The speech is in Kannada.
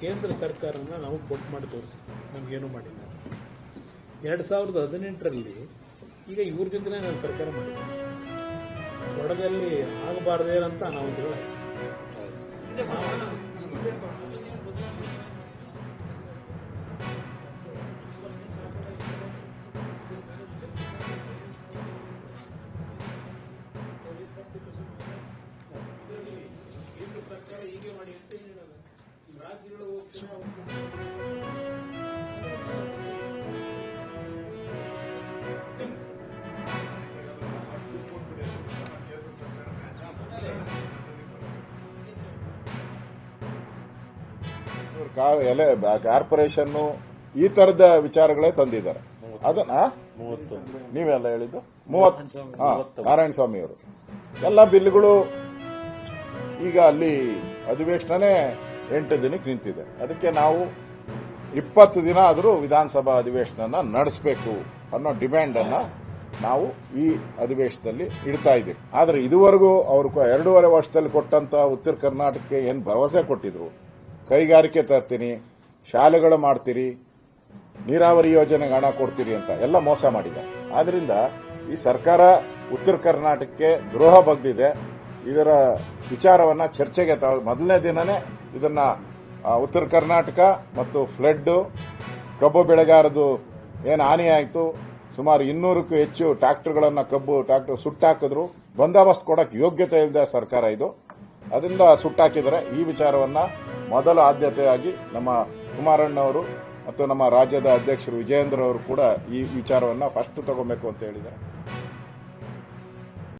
ಕೇಂದ್ರ ಸರ್ಕಾರನ ನಾವು ಕೊಟ್ಟು ಮಾಡಿ ತೋರಿಸಿ ನಮಗೇನು ಮಾಡಿಲ್ಲ. 2018ರಲ್ಲಿ ಈಗ ಇವ್ರ ಜೊತೆನೇ ನಾನು ಸರ್ಕಾರ ಮಾಡಿದ್ದೆ. ಒಡದಲ್ಲಿ ಆಗಬಾರ್ದೇನಂತ ನಾವು ಹೇಳ ಕೇಂದ್ರ ಸರ್ಕಾರ ಹೀಗೆ ಮಾಡಿ ಅಂತ ಹೇಳಲ್ಲ. ರಾಜ್ಯಗಳು ಕಾರ್ಪೊರೇಷನ್ ಈ ತರದ ವಿಚಾರಗಳೇ ತಂದಿದ್ದಾರೆ. ಅದನ್ನ ನೀವೆಲ್ಲ ಹೇಳಿದ್ದು 30 ನಾರಾಯಣ ಸ್ವಾಮಿ ಅವರು ಎಲ್ಲ ಬಿಲ್ಗಳು ಈಗ ಅಲ್ಲಿ ಅಧಿವೇಶನನೇ 8 ದಿನಕ್ಕೆ ನಿಂತಿದೆ. ಅದಕ್ಕೆ ನಾವು 20 ದಿನ ಆದರೂ ವಿಧಾನಸಭಾ ಅಧಿವೇಶನ ನಡೆಸಬೇಕು ಅನ್ನೋ ಡಿಮ್ಯಾಂಡ್ ಅನ್ನ ನಾವು ಈ ಅಧಿವೇಶನದಲ್ಲಿ ಇಡ್ತಾ ಇದ್ದೀವಿ. ಆದರೆ ಇದುವರೆಗೂ ಅವರು 2.5 ವರ್ಷದಲ್ಲಿ ಕೊಟ್ಟಂತ ಉತ್ತರ ಕರ್ನಾಟಕಕ್ಕೆ ಏನು ಭರವಸೆ ಕೊಟ್ಟಿದ್ರು, ಕೈಗಾರಿಕೆ ತರ್ತೀನಿ, ಶಾಲೆಗಳು ಮಾಡ್ತೀರಿ, ನೀರಾವರಿ ಯೋಜನೆಗೆ ಹಣ ಕೊಡ್ತೀರಿ ಅಂತ ಎಲ್ಲ ಮೋಸ ಮಾಡಿದ್ದಾರೆ. ಆದ್ರಿಂದ ಈ ಸರ್ಕಾರ ಉತ್ತರ ಕರ್ನಾಟಕಕ್ಕೆ ದ್ರೋಹ ಬಗ್ದಿದೆ. ಇದರ ವಿಚಾರವನ್ನ ಚರ್ಚೆಗೆ ಮೊದಲನೇ ದಿನನೇ ಇದನ್ನ ಉತ್ತರ ಕರ್ನಾಟಕ ಮತ್ತು ಫ್ಲಡ್, ಕಬ್ಬು ಬೆಳೆಗಾರದು ಏನು ಹಾನಿ ಆಯಿತು, ಸುಮಾರು 200ಕ್ಕೂ ಹೆಚ್ಚು ಟ್ರಾಕ್ಟರ್ಗಳನ್ನ ಟ್ರಾಕ್ಟರ್ ಸುಟ್ಟಾಕಿದ್ರು. ಬಂದೋಬಸ್ತ್ ಕೊಡಕ್ಕೆ ಯೋಗ್ಯತೆ ಇಲ್ಲದ ಸರ್ಕಾರ ಇದು. ಅದರಿಂದ ಸುಟ್ಟಾಕಿದರೆ ಈ ವಿಚಾರವನ್ನ ಮೊದಲ ಆದ್ಯತೆಯಾಗಿ ನಮ್ಮ ಕುಮಾರಣ್ಣವರು ಮತ್ತು ನಮ್ಮ ರಾಜ್ಯದ ಅಧ್ಯಕ್ಷರು ವಿಜಯೇಂದ್ರ ಅವರು ಕೂಡ ಈ ವಿಚಾರವನ್ನ ಫಸ್ಟ್ ತಗೋಬೇಕು ಅಂತ ಹೇಳಿದ್ದಾರೆ.